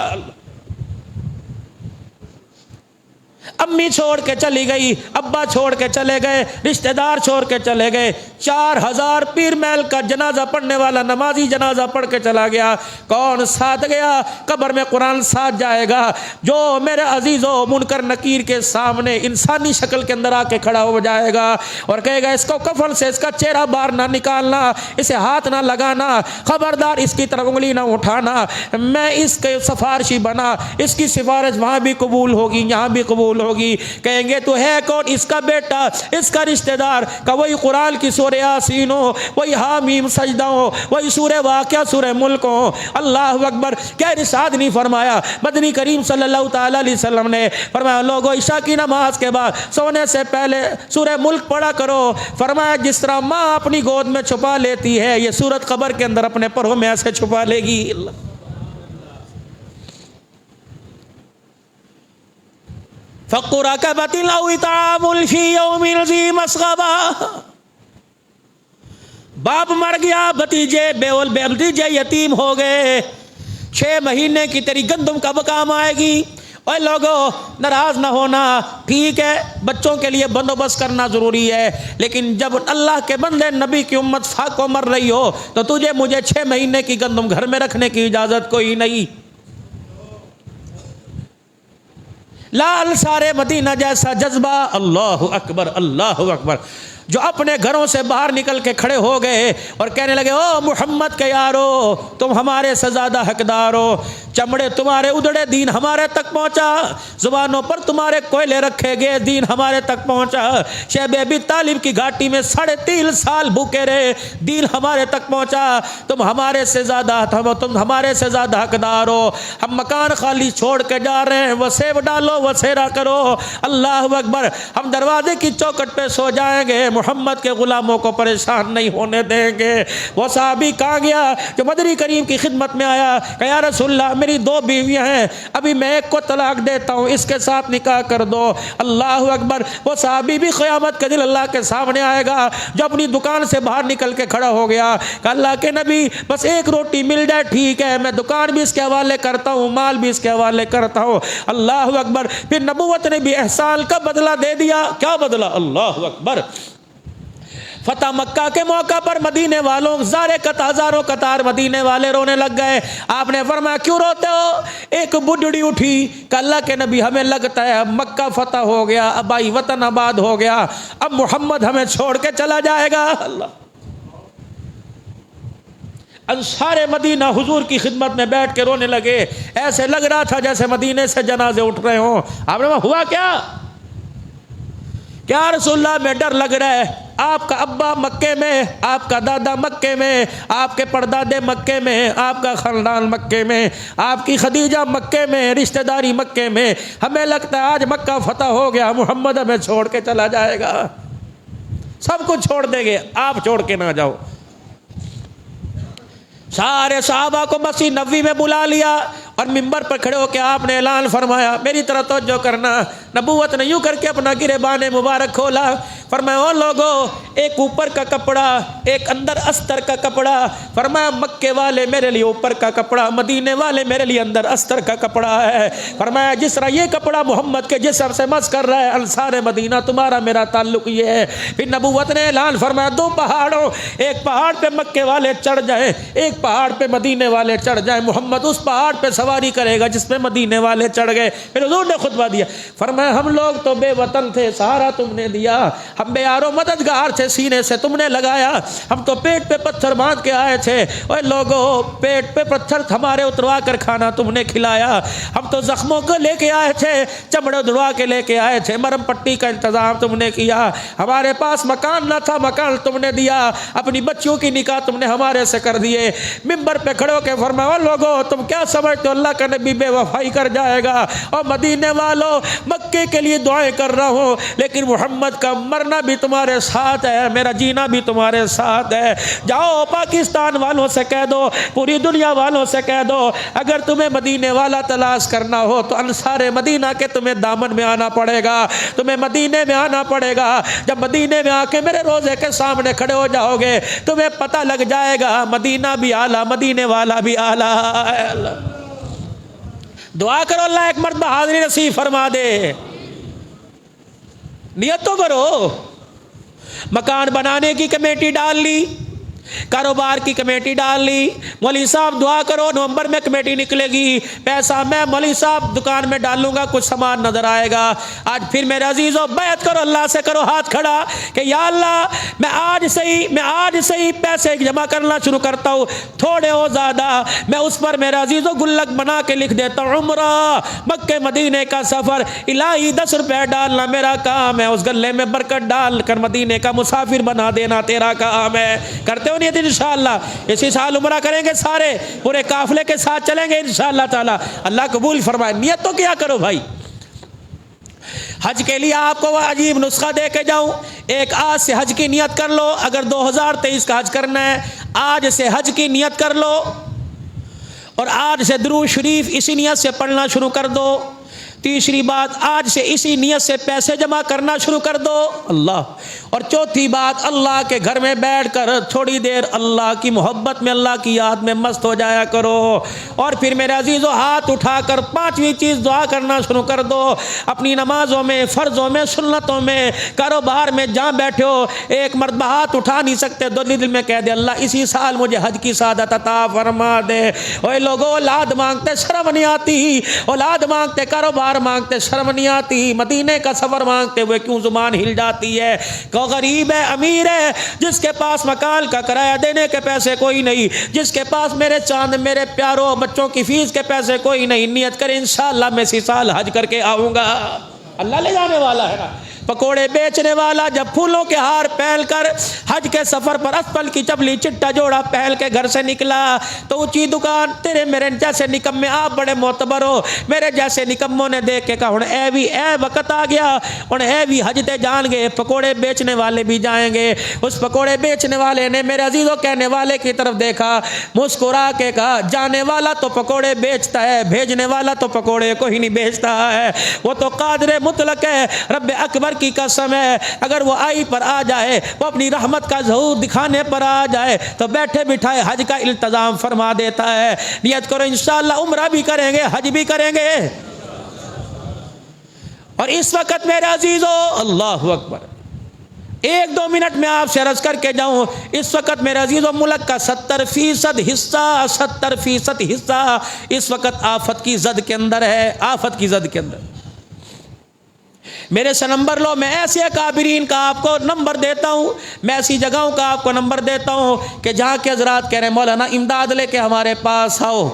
[SPEAKER 1] امی چھوڑ کے چلی گئی، ابا چھوڑ کے چلے گئے، رشتہ دار چھوڑ کے چلے گئے، 4000 پیر محل کا جنازہ پڑھنے والا نمازی جنازہ پڑھ کے چلا گیا، کون ساتھ گیا؟ قبر میں قرآن ساتھ جائے گا۔ جو میرے عزیزو منکر نکیر کے سامنے انسانی شکل کے اندر آ کے کھڑا ہو جائے گا اور کہے گا اس کو کفن سے اس کا چہرہ باہر نہ نکالنا، اسے ہاتھ نہ لگانا، خبردار اس کی طرف انگلی نہ اٹھانا، میں اس کے سفارشی بنا، اس کی سفارش وہاں بھی قبول ہوگی یہاں بھی قبول ہوگی۔ کہیں گے تو ہے کون؟ اس کا بیٹا، اس کا رشتہ دار، کہ وہی قرآن کی سورہ یاسین ہو، وہی حامیم سجدہ ہو، وہی سورہ واقعہ سورہ ملک ہو۔ اللہ اکبر! کیا ارشاد نہیں فرمایا مدنی کریم صلی اللہ تعالی علیہ وسلم نے؟ فرمایا لوگوں عشاء کی نماز کے بعد سونے سے پہلے سورہ ملک پڑھا کرو۔ فرمایا جس طرح ماں اپنی گود میں چھپا لیتی ہے، یہ سورت قبر کے اندر اپنے پروں میں ایسے چھپا لے گی۔ فَقُّ رَقَبَةٍ أَوْ إِطْعَامٌ فِي يَوْمٍ ذِي مَسْغَبَةٍ۔ باپ مر گیا، بھتیجے یتیم ہو گئے، 6 مہینے کی تیری گندم کب کام آئے گی؟ اے لوگوں ناراض نہ ہونا، ٹھیک ہے بچوں کے لیے بندوبست کرنا ضروری ہے، لیکن جب اللہ کے بندے نبی کی امت فاقو مر رہی ہو تو تجھے مجھے 6 مہینے کی گندم گھر میں رکھنے کی اجازت کوئی نہیں۔ لا انصار مدینہ جیسا جذبہ، اللہ اکبر اللہ اکبر، جو اپنے گھروں سے باہر نکل کے کھڑے ہو گئے اور کہنے لگے او محمد کے یارو تم ہمارے سے زیادہ حقدار ہو، چمڑے تمہارے ادڑے دین ہمارے تک پہنچا، زبانوں پر تمہارے کوئلے رکھے گئے دین ہمارے تک پہنچا، شیب ابی طالب کی گھاٹی میں 3.5 سال بھوکے رہے دین ہمارے تک پہنچا، تم ہمارے سے زیادہ حقدار ہو، ہم مکان خالی چھوڑ کے جا رہے ہیں، وسیب ڈالو وسیرا کرو، اللہ اکبر، ہم دروازے کی چوکٹ پہ سو جائیں گے، محمد کے غلاموں کو پریشان نہیں ہونے دیں گے۔ وہ صحابی کہاں گیا جو مدنی کریم کی خدمت میں آیا کہ یا رسول اللہ میری 2 بیویاں ہیں، ابھی میں ایک کو طلاق دیتا ہوں، اس کے ساتھ نکاح کر دو۔ اللہ اکبر! وہ صحابی بھی قیامت کے دن اللہ کے سامنے آئے گا جو اپنی دکان سے باہر نکل کے کھڑا ہو گیا کہ اللہ کے نبی بس ایک روٹی مل جائے ٹھیک ہے، میں دکان بھی اس کے حوالے کرتا ہوں، مال بھی اس کے حوالے کرتا ہوں۔ اللہ اکبر! پھر نبوت نے بھی احسان کا بدلہ دے دیا۔ کیا بدلہ؟ اللہ اکبر! فتح مکہ کے موقع پر مدینے والوں ہزاروں قطار مدینے والے رونے لگ گئے۔ آپ نے فرمایا کیوں روتے ہو؟ ایک بڈڑی اٹھی کہ اللہ کے نبی ہمیں لگتا ہے اب مکہ فتح ہو گیا، اب آئی وطن آباد ہو گیا، اب محمد ہمیں چھوڑ کے چلا جائے گا۔ اللہ! انصار مدینہ حضور کی خدمت میں بیٹھ کے رونے لگے، ایسے لگ رہا تھا جیسے مدینے سے جنازے اٹھ رہے ہوں۔ آپ نے ہوا کیا رسول اللہ میں ڈر لگ رہا ہے، آپ کا ابا مکے میں، آپ کا دادا مکے میں، آپ کے پردادے مکے میں، آپ کا خاندان مکے میں، آپ کی خدیجہ مکے میں، رشتہ داری مکے میں، ہمیں لگتا ہے آج مکہ فتح ہو گیا، محمد ہمیں چھوڑ کے چلا جائے گا، سب کچھ چھوڑ دیں گے، آپ چھوڑ کے نہ جاؤ۔ سارے صحابہ کو مسجد نبوی میں بلا لیا اور ممبر پر کھڑے ہو کے آپ نے اعلان فرمایا، میری طرف توجہ کرنا، نبوت نے یوں کر کے اپنا گریبان مبارک کھولا، فرمایا او لوگو ایک اوپر کا کپڑا ایک اندر استر کا کپڑا، فرمایا مکے والے میرے لیے اوپر کا کپڑا، مدینے والے میرے لیے اندر استر کا کپڑا ہے، فرمایا جس طرح یہ کپڑا محمد کے جسم سے مس کر رہا ہے، انصار مدینہ تمہارا میرا تعلق یہ ہے۔ پھر نبوت نے اعلان فرمایا 2 پہاڑوں، ایک پہاڑ پہ مکے والے چڑھ جائیں، ایک پہاڑ پہ مدینے والے چڑھ جائیں، محمد اس پہاڑ پہ سواری کرے گا جس پہ مدینے والے چڑھ گئے۔ پھر حضور نے خطبہ دیا، فرمایا ہم لوگ تو بے وطن تھے، سہارا تم نے دیا، ہم بے یار و مددگار تھے، سینے سے تم نے لگایا، ہم تو پیٹ پہ پتھر باندھ کے آئے تھے، اوے لوگوں پیٹ پہ پتھر ہمارے اتروا کر کھانا تم نے کھلایا، ہم تو زخموں کو لے کے آئے تھے، چمڑے دڑوا کے لے کے آئے تھے، مرم پٹی کا انتظام تم نے کیا، ہمارے پاس مکان نہ تھا، مکان تم نے دیا، اپنی بچیوں کی نکاح تم نے ہمارے سے کر دیے۔ ممبر پہ کھڑے ہو کے فرمایا لوگوں تم کیا سمجھتے ہو اللہ کا نبی بے وفائی کر جائے گا؟ اور مدینے والوں مکے کے لیے دعائیں کر رہا ہوں، لیکن محمد کا مرنا بھی تمہارے ساتھ ہے، ہے, میرا جینا بھی تمہارے ساتھ ہے. جاؤ پاکستان والوں سے کہہ دو, پوری دنیا والوں سے کہہ دو, اگر تمہیں مدینے والا تلاش کرنا ہو تو انصار مدینہ کے تمہیں دامن میں آنا پڑے گا, تمہیں مدینے میں آنا پڑے گا. جب مدینے میں آ کے میرے روزے کے سامنے کھڑے ہو جاؤ گے تمہیں پتہ لگ جائے گا مدینہ بھی اعلیٰ, مدینے والا بھی اعلیٰ. دعا کرو اللہ ایک مرتبہ حاضری نصیب فرما دے. نیت تو کرو. مکان بنانے کی کمیٹی ڈال لی, کاروبار کی کمیٹی ڈال لی, مولوی صاحب دعا کرو نومبر میں کمیٹی نکلے گی, پیسہ میں مولوی صاحب دکان میں ڈالوں گا, کچھ سامان نظر آئے گا. آج پھر میرے عزیزو بیعت کرو اللہ سے, کرو ہاتھ کھڑا کہ یا اللہ میں آج سے ہی پیسے جمع کرنا شروع کرتا ہوں, تھوڑے ہو زیادہ میں اس پر میرے عزیزو گلک بنا کے لکھ دیتا ہوں عمرہ مکہ مدینے کا سفر, الہی 10 روپے ڈالنا میرا کام ہے, اس گلے میں برکت ڈال کر مدینے کا مسافر بنا دینا تیرا کام ہے. کرتے ہو نیت انشاءاللہ؟ اسی سال عمرہ کریں گے, سارے پورے قافلے کے ساتھ چلیں گے انشاءاللہ تعالی, اللہ قبول فرمائے. نیت تو کیا کرو بھائی. حج کے لیے آپ کو وہ عجیب نسخہ دے کے جاؤں, ایک آج سے حج کی نیت کر لو. اگر 2023 کا حج کرنا ہے آج سے حج کی نیت کر لو, اور آج سے درود شریف اسی نیت سے پڑھنا شروع کر دو. تیسری بات, آج سے اسی نیت سے پیسے جمع کرنا شروع کر دو اللہ. اور چوتھی بات, اللہ کے گھر میں بیٹھ کر تھوڑی دیر اللہ کی محبت میں, اللہ کی یاد میں مست ہو جایا کرو. اور پھر میرے عزیزو ہاتھ اٹھا کر پانچویں چیز دعا کرنا شروع کر دو. اپنی نمازوں میں, فرضوں میں, سنتوں میں, کاروبار میں جہاں بیٹھے ہو ایک مرتبہ ہاتھ اٹھا نہیں سکتے, دل میں کہہ دے اللہ اسی سال مجھے حج کی سعادت عطا فرما دے. اوے لوگوں اولاد مانگتے شرم نہیں آتی, اولاد مانگتے کاروبار مانگتے شرم نہیں آتی, مدینے کا سفر مانگتے ہوئے کیوں زبان ہل جاتی ہے؟ کو غریب ہے امیر ہے, جس کے پاس مکان کا کرایہ دینے کے پیسے کوئی نہیں, جس کے پاس میرے چاند میرے پیاروں بچوں کی فیس کے پیسے کوئی نہیں, نیت کرے انشاءاللہ میں اسی سال حج کر کے آؤں گا. اللہ لے جانے والا ہے نا. پکوڑے بیچنے والا جب پھولوں کے ہار پہن کر حج کے سفر پر اسپل کی چپلی چٹا جوڑا پہن کے گھر سے نکلا تو اونچی دکان تیرے میرے جیسے نکمے, آپ بڑے معتبر ہو, میرے جیسے نکموں نے دیکھ کے کہا ہن اے وقت آ گیا, ہن اے بھی حج تے جان گے, پکوڑے بیچنے والے بھی جائیں گے. اس پکوڑے بیچنے والے نے میرے عزیزوں کہنے والے کی طرف دیکھا, مسکرا کے کہا جانے والا تو پکوڑے بیچتا ہے, بھیجنے والا تو پکوڑے کوئی نہیں بیچتا ہے, وہ تو قادر مطلق ہے, رب اکبر کی قسم ہے اگر وہ آئی پر آ جائے, وہ اپنی رحمت کا ظہور دکھانے پر آ جائے تو بیٹھے بٹھائے حج کا التزام فرما دیتا ہے. نیت کرو انشاءاللہ عمرہ بھی کریں گے, حج بھی کریں گے. اور اس وقت میرے عزیزو اللہ اکبر, 1-2 منٹ میں آپ سے عرض کر کے جاؤں, اس وقت میرے عزیزو ملک کا 70% حصہ اس وقت آفت کی زد کے اندر ہے, آفت کی زد کے اندر. میرے سے نمبر لو, میں ایسے اکابرین کا آپ کو نمبر دیتا ہوں, میں ایسی جگہوں کا آپ کو نمبر دیتا ہوں کہ جہاں کے حضرات کہہ رہے ہیں مولانا امداد لے کے ہمارے پاس آؤ.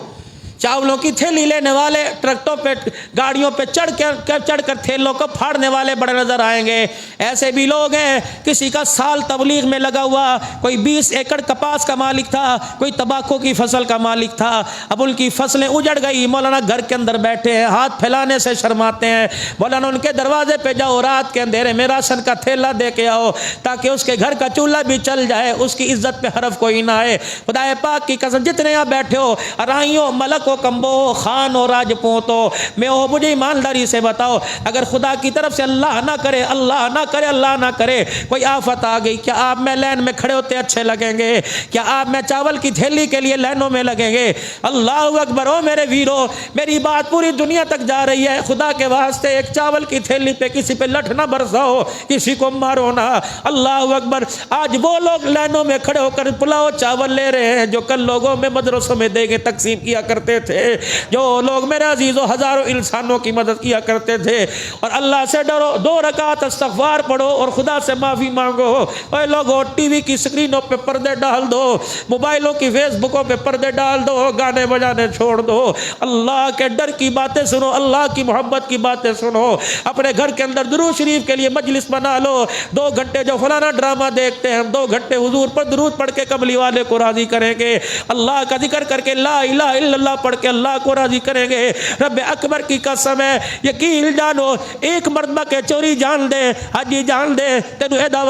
[SPEAKER 1] چاولوں کی تھیلی لینے والے ٹرکٹوں پہ گاڑیوں پہ چڑھ کر تھیلوں کو پھاڑنے والے بڑے نظر آئیں گے. ایسے بھی لوگ ہیں, کسی کا سال تبلیغ میں لگا ہوا, کوئی 20 ایکڑ کپاس کا مالک تھا, کوئی تمباکو کی فصل کا مالک تھا, اب ان کی فصلیں اجڑ گئی, مولانا گھر کے اندر بیٹھے ہیں, ہاتھ پھیلانے سے شرماتے ہیں. مولانا ان کے دروازے پہ جاؤ, رات کے اندھیرے میں راشن کا تھیلا دے کے آؤ تاکہ اس کے گھر کا چولہا بھی چل جائے, اس کی عزت پہ حرف کوئی نہ آئے. خدا پاک کی قسم جتنے یہاں بیٹھے ہو, ارائیوں ملک کمبو خان و راجپوتو میں ہو, مجھے ایمانداری سے بتاؤ اگر خدا کی طرف سے اللہ نہ کرے اللہ نہ کرے کوئی آفت آ گئی, کیا آپ میں لائن میں کھڑے ہوتے اچھے لگیں گے؟ کیا آپ میں چاول کی تھیلی کے لیے لائنوں میں لگیں گے؟ اللہ اکبر. ہو میرے ویرو, میری بات پوری دنیا تک جا رہی ہے, خدا کے واسطے ایک چاول کی تھیلی پہ کسی پہ لٹھ نہ برساؤ, کسی کو مارو نہ. اللہ اکبر. آج وہ لوگ لائنوں میں کھڑے ہو کر پلاؤ چاول لے رہے ہیں جو کل لوگوں میں مدرسوں میں دے کے تقسیم کیا کرتے تھے, جو لوگ میرے عزیزو ہزاروں انسانوں کی مدد کیا کرتے تھے. اور اللہ سے ڈرو, 2 رکعت استغفار پڑھو اور خدا سے معافی مانگو. اے لوگوں ٹی وی کی سکرینوں پہ پردے ڈال دو, موبائلوں کی فیس بکوں پہ پردے ڈال دو, گانے بجانے چھوڑ دو, اللہ کے ڈر کی باتیں سنو, اللہ کی محبت کی باتیں سنو. اپنے گھر کے اندر درود شریف کے لیے مجلس بنا لو, 2 گھنٹے جو فلانا ڈرامہ دیکھتے ہیں, 2 گھنٹے حضور پر درود پڑھ کے قبلی والے کو راضی کریں گے, اللہ کا ذکر کر کے لا الہ الا اللہ پڑھ پڑھ کے اللہ کو راضی کریں گے. رب اکبر کی قسم ہے, یقین جانو ایک مرتبہ کے چوری جان دے, حجی جان دے, تینو ایدا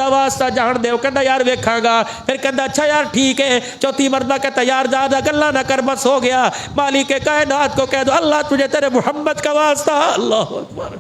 [SPEAKER 1] واسطہ جان دے. وہ کہندا یار ویکھاں گا, پھر کہندا اچھا یار ٹھیک ہے. چوتھی مرتبہ کہتا یار زیادہ گلا نہ کر, بس ہو گیا. مالک کائنات کو کہہ دو اللہ تجھے تیرے محمد کا واسطہ. اللہ اکبر.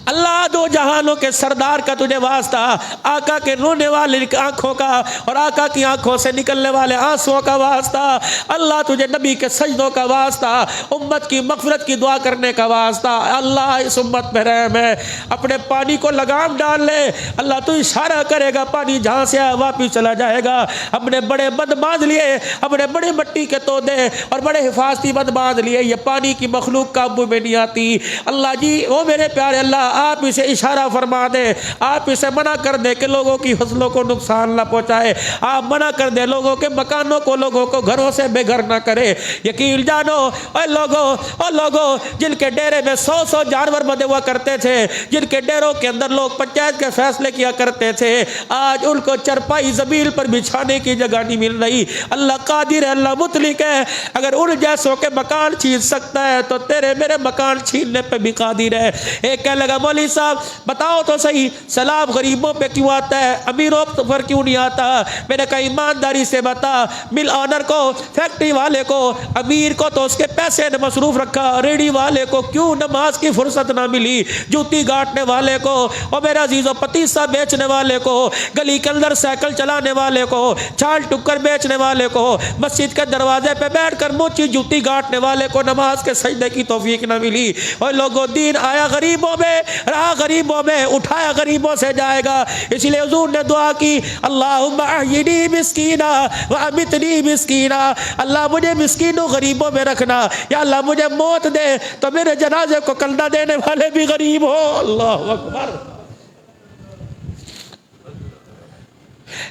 [SPEAKER 1] اللہ دو جہانوں کے سردار کا تجھے واسطہ, آقا کے رونے والے آنکھوں کا اور آقا کی آنکھوں سے نکلنے والے آنسوؤں کا واسطہ, اللہ تجھے نبی کے سجدوں کا واسطہ, امت کی مغفرت کی دعا کرنے کا واسطہ. اللہ اس امت میں رحم ہے, اپنے پانی کو لگام ڈال لے. اللہ تو اشارہ کرے گا, پانی جہاں سے آیا واپس چلا جائے گا. اپنے بڑے بند باندھ لیے, اپنے بڑے مٹی کے تودے اور بڑے حفاظتی بند باندھ لیے, یہ پانی کی مخلوق قابو میں نہیں آتی. اللہ جی وہ میرے پیارے اللہ آپ اسے اشارہ فرما دے, آپ اسے منع کر دے کہ لوگوں کی فصلوں کو نقصان نہ پہنچائے, آپ منع کر دے لوگوں کے مکانوں کو, لوگوں کو گھروں سے بے گھر نہ کرے. یقین جانو اے لوگوں جن کے ڈیرے میں 100 جانور بندے ہوا کرتے تھے, جن کے ڈیروں کے اندر لوگ پنچایت کے فیصلے کیا کرتے تھے, آج ان کو چرپائی زمین پر بچھانے کی جگہ نہیں مل رہی. اللہ قادر ہے, اللہ مطلق ہے, اگر ان جیسوں کے مکان چھین سکتا ہے تو تیرے میرے مکان چھیننے پہ بھی قادر ہے. ایک کہنے لگا مولوی صاحب بتاؤ تو صحیح سیلاب غریبوں پہ کیوں آتا ہے, امیروں پر کیوں نہیں آتا؟ میں نے کہا ایمانداری سے بتا, مل آنر کو, فیکٹری والے کو, امیر کو تو اس کے پیسے نے مصروف رکھا, ریڑی والے کو کیوں نماز کی فرصت نہ ملی, جوتی گاٹنے والے کو, اور میرا عزیزو پتیسا بیچنے والے کو, گلی کے اندر سائیکل چلانے والے کو, چھال ٹکر بیچنے والے کو, مسجد کے دروازے پہ بیٹھ کر موچی جوتی گاٹنے والے کو نماز کے سجدے کی توفیق نہ ملی. اور لوگوں دین آیا غریبوں میں, رہا غریبوں میں, اٹھایا غریبوں سے جائے گا. اس لیے حضور نے دعا کی اللہم احیینی مسکینا وامتنی مسکینا, اللہ مجھے مسکینوں غریبوں میں رکھنا, یا اللہ مجھے موت دے تو میرے جنازے کو کلمہ دینے والے بھی غریب ہو. اللہ اکبر.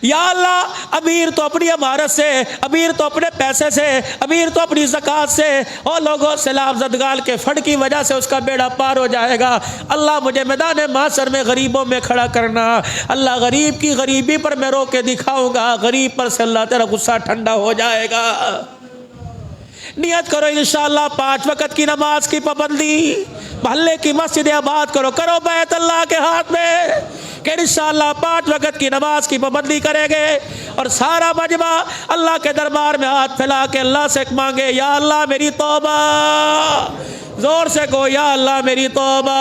[SPEAKER 1] یا اللہ امیر تو اپنی عمارت سے, امیر تو اپنے پیسے سے, امیر تو اپنی زکوٰۃ سے, اور لوگوں سیلاب زدگان کے فنڈ کی وجہ سے اس کا بیڑا پار ہو جائے گا. اللہ مجھے میدان معاشر میں غریبوں میں کھڑا کرنا. اللہ غریب کی غریبی پر میں رو کے دکھاؤں گا, غریب پر سے اللہ تیرا غصہ ٹھنڈا ہو جائے گا. نیت کرو انشاءاللہ 5 وقت کی نماز کی پابندی, محلے کی مسجد آباد کرو بیت اللہ کے ہاتھ میں کہ انشاءاللہ 5 وقت کی نماز کی پابندی کریں گے, اور سارا مجمع اللہ کے دربار میں ہاتھ پھیلا کے اللہ سے مانگے یا اللہ میری توبہ. زور سے کہو یا اللہ میری توبہ,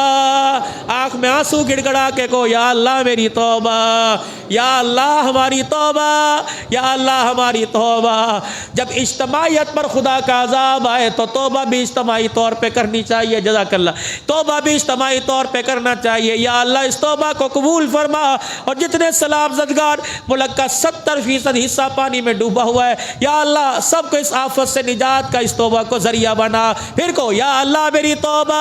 [SPEAKER 1] آنکھ میں آنسو گڑ گڑا کے کہو یا اللہ میری توبہ, یا اللہ ہماری توبہ, یا اللہ ہماری توبہ. جب اجتماعیت پر خدا کا عذاب آئے تو توبہ بھی اجتماعی طور پہ کرنی چاہیے. جزاک اللہ. توبہ بھی اجتماعی طور پہ کرنا چاہیے. یا اللہ اس توبہ کو قبول فرما, اور جتنے سیلاب زدگار ملک کا 70% حصہ پانی میں ڈوبا ہوا ہے, یا اللہ سب کو اس آفت سے نجات کا اس توبہ کو ذریعہ بنا. پھر کو یا اللہ میری توبہ,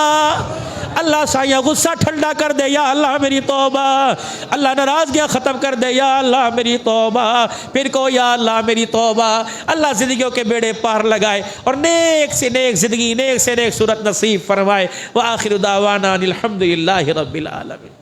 [SPEAKER 1] اللہ سایہ غصہ ٹھنڈا کر دے یا اللہ میری توبہ, اللہ ناراضگیاں ختم کر دے یا اللہ میری توبہ. پھر کو یا اللہ میری توبہ. اللہ زندگیوں کے بیڑے پار لگائے اور نیک سے نیک زندگی, نیک سے نیک صورت نصیب فرمائے. وآخر دعوانا الحمدللہ رب العالمین.